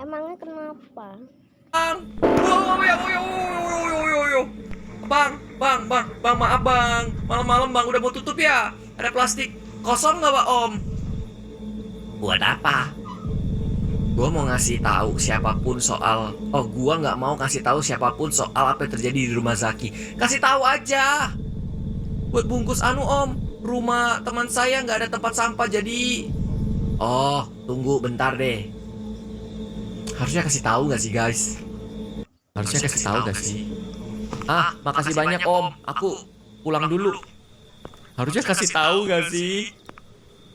Emangnya kenapa? Bang, bang, maaf bang, malam-malam bang udah mau tutup ya? Ada plastik kosong nggak pak om? Buat apa? Gua mau ngasih tahu siapapun soal, gua nggak mau kasih tahu siapapun soal apa yang terjadi di rumah Zaki. Kasih tahu aja. Buat bungkus om, rumah teman saya nggak ada tempat sampah jadi. Oh, tunggu bentar deh. Harusnya kasih tahu nggak sih guys? Harusnya kasih tahu gak sih? Makasih banyak om. Aku pulang dulu. Harusnya kasih tahu gak sih?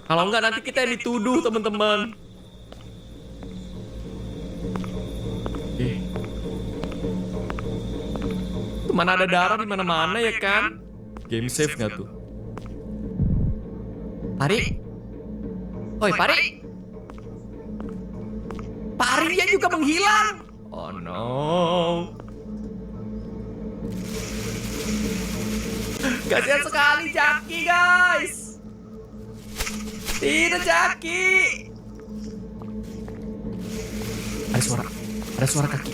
Kalau enggak nanti kita yang dituduh teman-teman. Tuh mana ada darah di mana-mana ya kan? Game save nggak tuh? Pari? Oi Pari? Pari dia juga menghilang. Oh no. Kasihan sekali Jaki guys. Tidak Jaki. Ada suara kaki.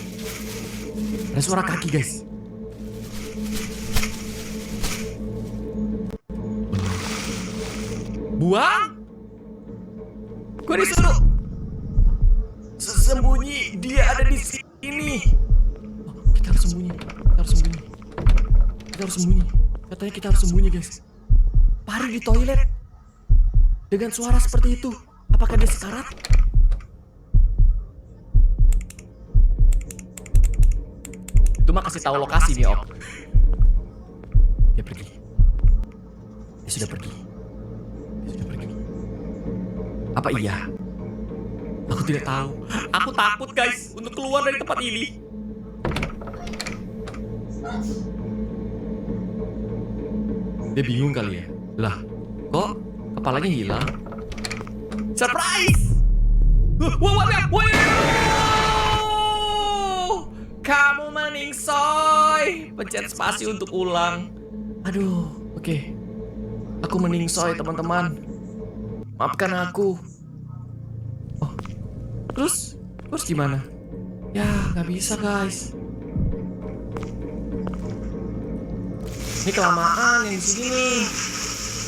Ada suara kaki guys. Buang? Gue disuruh sembunyi, dia ada di sini. Kita harus sembunyi. Katanya kita harus sembunyi guys. Pari di toilet dengan suara seperti itu. Apakah dia sekarat? Itu mah kasih tahu lokasi nih om. Dia pergi. Dia sudah pergi. Apa iya? Aku tidak tahu. Aku takut guys untuk keluar dari tempat ini. Dia bingung kali ya. Lah, kok kepalanya hilang? Surprise! Kamu meningsoy. Pencet spasi untuk ulang. Aduh, oke. Aku meningsoy teman-teman. Maafkan aku. Terus gimana? Ya, nggak bisa guys. Ini kelamaan yang di sini nih.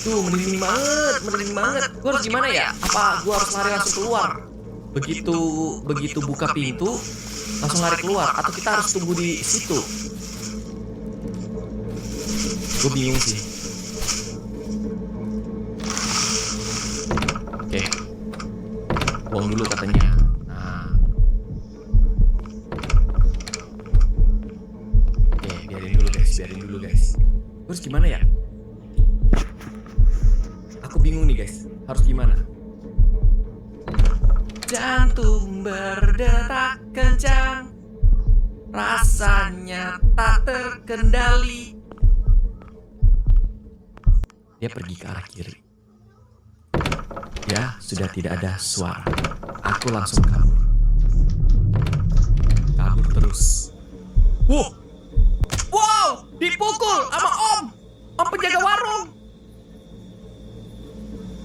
Tuh, merinding banget. Gue harus gimana ya? Apa gue harus lari langsung keluar? Begitu buka pintu, langsung lari keluar? Atau kita harus tunggu di situ? Gue bingung sih. Oke. Buang dulu katanya. Biarin dulu guys. Terus gimana ya? Aku bingung nih guys. Harus gimana? Jantung berdetak kencang, rasanya tak terkendali. Dia pergi ke arah kiri. Ya, sudah tidak ada suara. Aku langsung kabur. Kabur terus. Wow, dipukul sama om penjaga warung.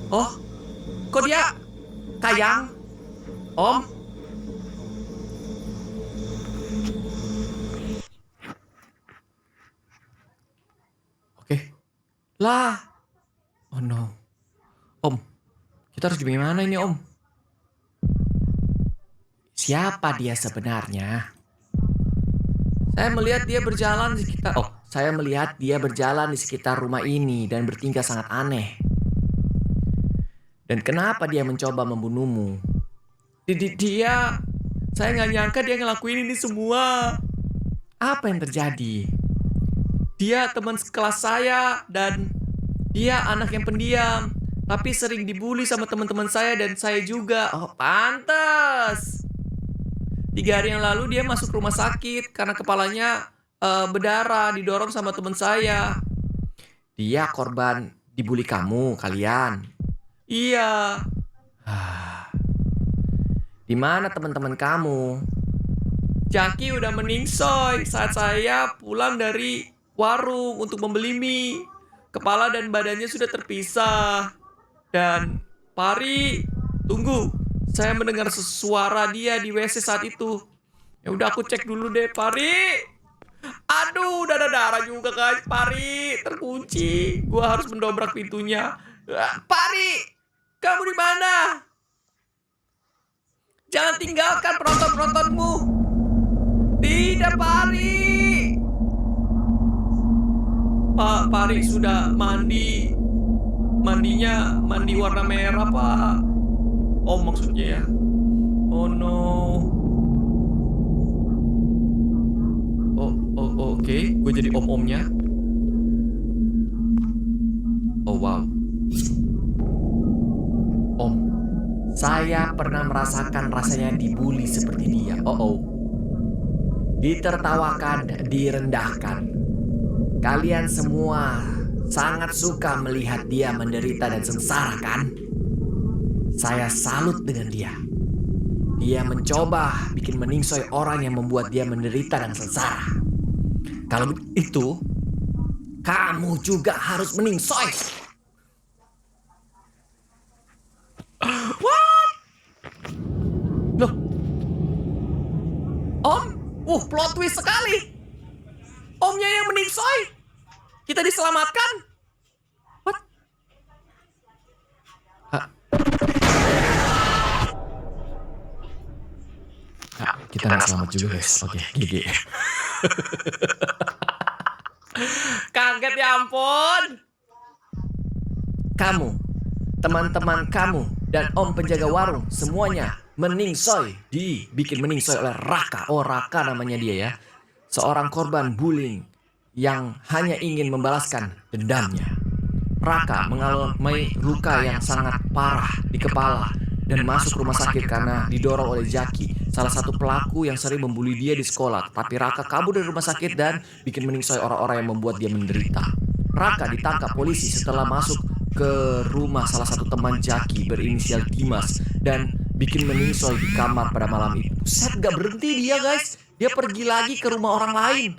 Oh, kok dia kayang, om? Oke, lah, oh no, om, kita harus gimana ini om? Siapa dia sebenarnya? Saya melihat dia berjalan di sekitar rumah ini dan bertingkah sangat aneh. Dan kenapa dia mencoba membunuhmu? Saya nggak nyangka dia ngelakuin ini semua. Apa yang terjadi? Dia teman sekelas saya dan dia anak yang pendiam, tapi sering dibully sama teman-teman saya dan saya juga. Oh, pantas. 3 hari yang lalu dia masuk rumah sakit karena kepalanya berdarah, didorong sama teman saya. Dia korban dibully kalian. Iya. Di mana teman-teman kamu? Jaki udah meningsoy saat saya pulang dari warung untuk membeli mie. Kepala dan badannya sudah terpisah. Dan Pari, tunggu. Saya mendengar suara dia di WC saat itu. Ya udah aku cek dulu deh, Pari. Aduh, udah ada darah juga guys, Pari. Terkunci. Gua harus mendobrak pintunya. Pari, kamu di mana? Jangan tinggalkan penonton-penontonmu. Tidak, Pari. Pak, Pari sudah mandi. Mandinya mandi warna merah, Pak. Oh, maksudnya ya. Oh no. Oke. Gue jadi om-omnya. Oh wow. Om, saya pernah merasakan rasanya dibully seperti dia. Oh. Ditertawakan, direndahkan. Kalian semua sangat suka melihat dia menderita dan sengsara, kan? Saya salut dengan dia. Dia mencoba bikin meningsoi orang yang membuat dia menderita dan sengsara. Kalau begitu, kamu juga harus meningsoi. What? Loh? Om? Plot twist sekali. Omnya yang meningsoi. Kita diselamatkan. What? Kita nggak selamat juga guys. Oke, GG. Kaget ya ampun. Kamu, teman-teman kamu, dan om penjaga warung semuanya meningsoi. Dibikin meningsoi oleh Raka. Oh, Raka namanya dia ya. Seorang korban bullying yang hanya ingin membalaskan dendamnya. Raka mengalami luka yang sangat parah di kepala dan masuk rumah sakit karena didorong oleh Jaki, salah satu pelaku yang sering membuli dia di sekolah. Tapi Raka kabur dari rumah sakit dan bikin meningsoi orang-orang yang membuat dia menderita. Raka ditangkap polisi setelah masuk ke rumah salah satu teman Jaki berinisial Dimas dan bikin meningsoi di kamar pada malam itu. Set, gak berhenti dia guys. Dia pergi lagi ke rumah orang lain.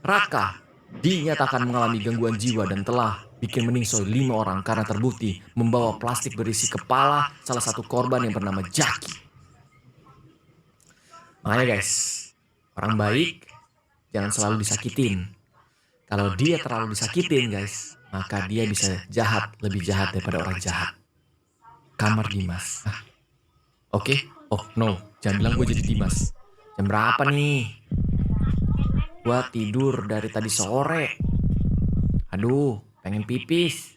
Raka dinyatakan mengalami gangguan jiwa dan telah bikin meningsoi 5 orang karena terbukti membawa plastik berisi kepala salah satu korban yang bernama Jaki. Makanya guys, orang baik jangan selalu disakitin. Kalau dia terlalu disakitin guys, maka dia bisa jahat, lebih jahat daripada orang jahat. Kamar Dimas. Oke. Oh no, jangan bilang gue jadi Dimas. Jam berapa nih? Gua tidur dari tadi sore. Aduh, pengen pipis.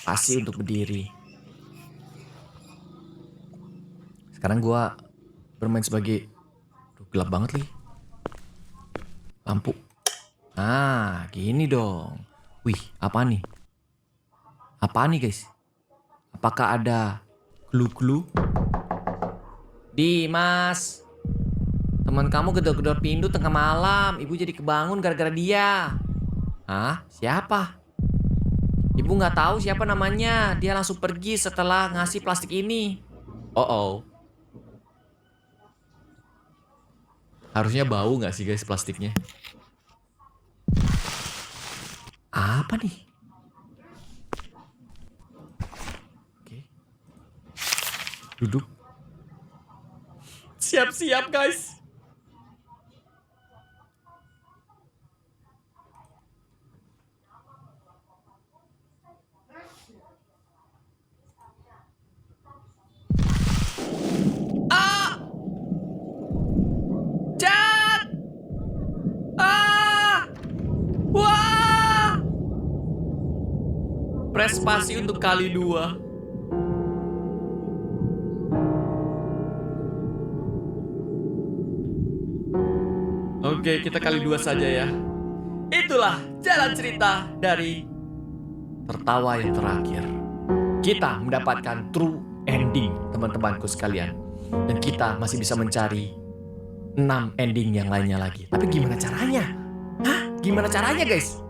Pasti untuk berdiri. Sekarang gua bermain sebagai... Aduh, gelap banget nih. Lampu. Nah, gini dong. Wih, apa nih? Apa nih guys? Apakah ada clue-clue? Dimas, teman kamu gedor-gedor pintu tengah malam. Ibu jadi kebangun gara-gara dia. Hah? Siapa? Ibu nggak tahu siapa namanya. Dia langsung pergi setelah ngasih plastik ini. Oh. Harusnya bau nggak sih guys plastiknya? Apa nih? Oke. Duduk. Siap-siap guys. Cat! Wah! Press spasi untuk kali 2. Oke, kita kali 2 saja ya. Itulah jalan cerita dari Tertawa yang Terakhir. Kita mendapatkan true ending, teman-temanku sekalian. Dan kita masih bisa mencari 6 ending yang lainnya lagi. Tapi gimana caranya? Gimana caranya guys?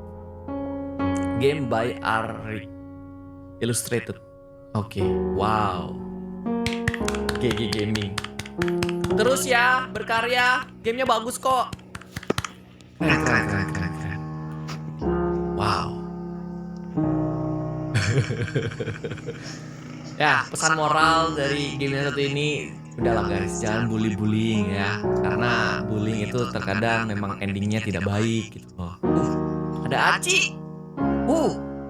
Game by Ari Illustrated. Oke, wow. GG Gaming. Terus ya, berkarya. Gamenya bagus kok. Keren. Wow. Ya, pesan moral dari game yang satu ini, udahlah guys, jangan bullying ya. Karena bullying itu terkadang memang endingnya tidak baik gitu loh. Ada Aci.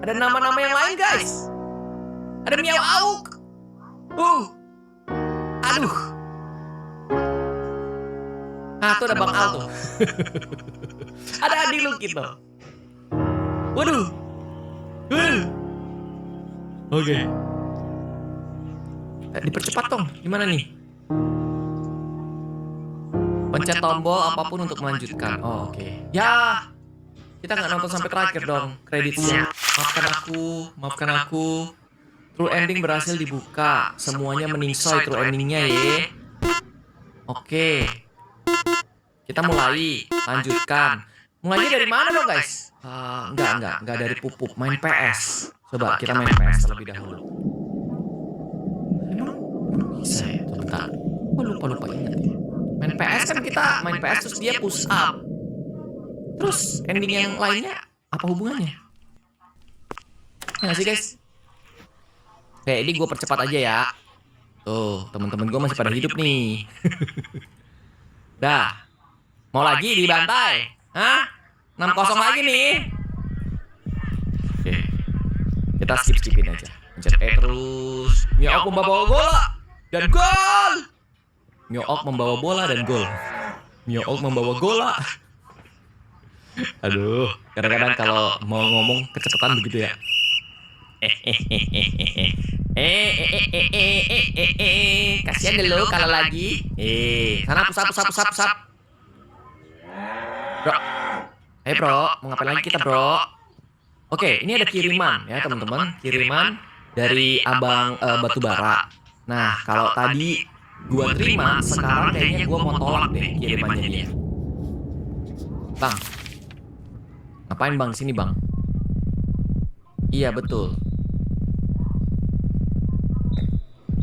Ada nama-nama yang lain guys. Ada Miao Auk. Aduh. Nah, tuh ada Bang Al tuh. Ada Adi lu gitu. Waduh. Oke. Dipercepat dong. Gimana nih? Pencet tombol apapun untuk melanjutkan. Oh, oke. Ya. Kita nggak nonton sampai terakhir dong. Kreditnya. Maafkan aku. True ending berhasil dibuka. Semuanya meningsoy true endingnya ya. Oke. Kita mulai. Lanjutkan. Mulainya dari mana dong guys? Enggak dari pupuk. Main PS. Coba kita main PS terlebih dahulu. Emang bisa ya? Bentar. Gue lupa ingat ya. Main PS kan kita main PS terus dia push up. Terus ending yang lainnya apa hubungannya? Nggak sih guys? Oke, ini gue percepat aja ya. Tuh, teman-teman gue masih pada hidup nih. Dah. Mau lagi dibantai? Hah? 6-0 lagi nih. Oke. Kita skip-skipin aja. Pencet E terus. Miook membawa bola dan gol. Miook membawa bola dan gol. Miook membawa bola. Aduh, kadang-kadang kalau mau ngomong kecepatan begitu ya. Kasihan dulu kalau lagi. Sana pusap. Bro. Bro, mau ngapain lagi kita, bro? Oke, ini ada kiriman ya, teman-teman. Kiriman dari Abang Batubara. Nah, kalau tadi gua terima, sekarang kayaknya gua mau tolak deh kirimannya dia. Bang. Ngapain bang? Sini bang. Iya betul.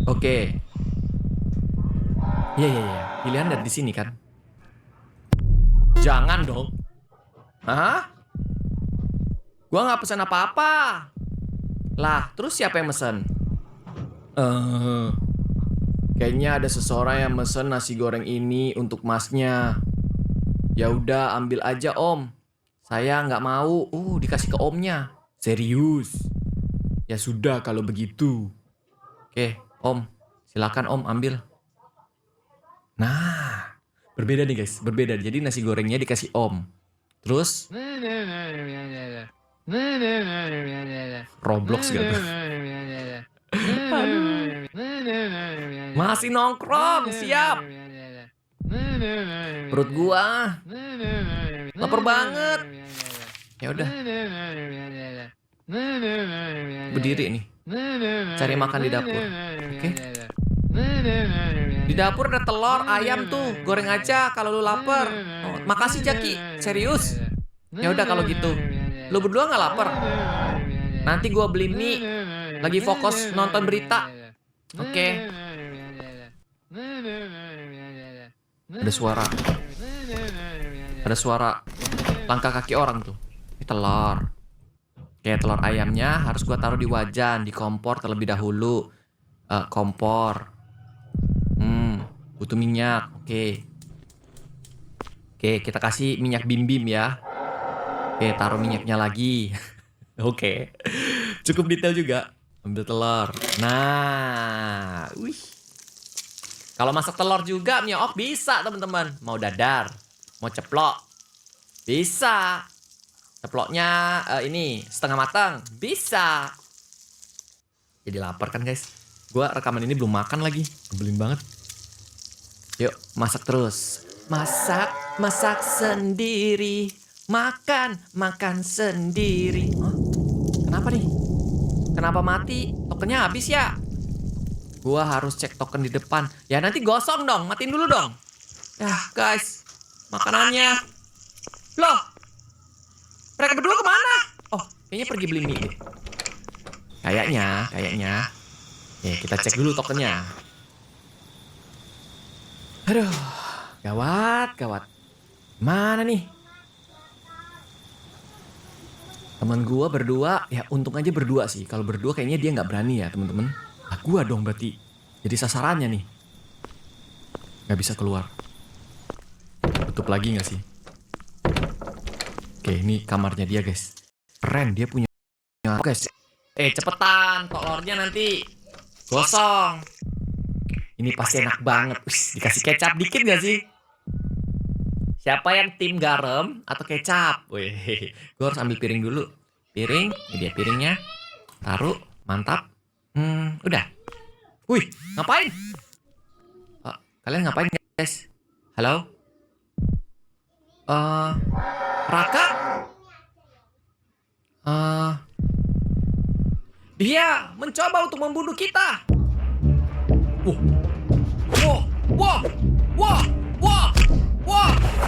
Oke. Iya. Pilihan dari di sini kan. Jangan dong. Hah? Gua nggak pesan apa-apa. Lah, terus siapa yang mesen? Kayaknya ada seseorang yang mesen nasi goreng ini untuk masnya. Ya udah, ambil aja om. Saya nggak mau. Dikasih ke omnya. Serius? Ya sudah kalau begitu. Oke, om. Silakan om ambil. Nah, berbeda nih guys. Berbeda. Jadi nasi gorengnya dikasih om. Terus Roblox gitu. Masih nongkrong, siap. Perut gua lapar banget. Ya udah. Berdiri nih. Cari makan di dapur. Oke. Di dapur ada telur, ayam tuh. Goreng aja kalau lu lapar. Makasih Jaki. Serius? Ya udah kalau gitu. Lu berdua nggak lapar? Nanti gua beli mie. Lagi fokus nonton berita. Oke. Ada suara langkah kaki orang tuh. Ini telur. Oke, telur ayamnya harus gua taruh di wajan, di kompor terlebih dahulu. Kompor. Butuh minyak. Oke, kita kasih minyak bim-bim ya. Oke, taruh minyaknya lagi. Oke. Cukup detail juga. Ambil telur. Nah, wih. Kalau masak telur juga Miook bisa, teman-teman. Mau dadar, mau ceplok. Bisa. Ceploknya ini setengah matang. Bisa. Jadi lapar kan, guys? Gua rekaman ini belum makan lagi. Nyebelin banget. Yuk, masak terus. Masak sendiri. Makan sendiri. Hah? Kenapa nih? Kenapa mati? Tokennya habis ya? Gua harus cek token di depan. Ya nanti gosong dong, matiin dulu dong. Ya guys, makanannya. Loh, mereka berdua kemana? Oh, kayaknya pergi beli mie deh. Kayaknya. Ya kita cek dulu tokennya. Aduh, gawat. Mana nih? Temen gua berdua, ya untung aja berdua sih. Kalau berdua kayaknya dia nggak berani ya temen-temen. gua dong berarti. Jadi sasarannya nih. Gak bisa keluar. Tutup lagi gak sih? Oke, ini kamarnya dia, guys. Keren, dia punya guys. Cepetan, telurnya nanti gosong. Ini pasti enak banget. Dikasih kecap dikit gak sih? Siapa yang tim garam atau kecap? Wih, gue harus ambil piring dulu. Piring, ini dia piringnya. Taruh, mantap. Udah. Wih, ngapain? Kalian ngapain, guys? Halo? Raka? Dia mencoba untuk membunuh kita.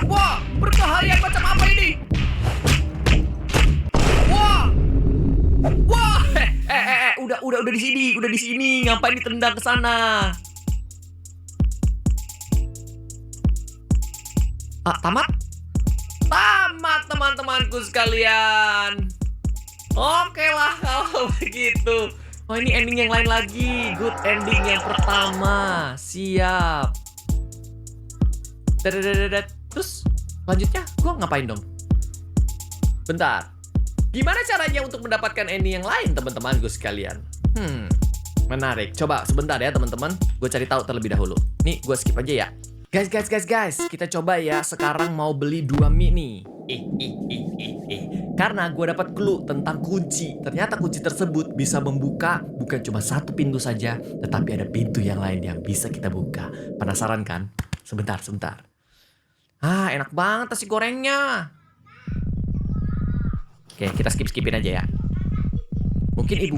Wah, berbahaya macam apa ini? Udah di sini, ngapain ditendang ke sana? Tamat teman-temanku sekalian. Oke lah kalau begitu. Oh, ini ending yang lain lagi. Good ending yang pertama. Siap. Terus lanjutnya gue ngapain dong? Bentar. Gimana caranya untuk mendapatkan ending yang lain, teman-temanku sekalian? Menarik. Coba sebentar ya, teman-teman. Gue cari tahu terlebih dahulu. Nih, gue skip aja ya. Guys. Kita coba ya. Sekarang mau beli 2 mie nih. Karena gue dapat clue tentang kunci. Ternyata kunci tersebut bisa membuka bukan cuma satu pintu saja, tetapi ada pintu yang lain yang bisa kita buka. Penasaran kan? Sebentar. Enak banget nasi gorengnya. Oke, kita skipin aja ya. Mungkin ibu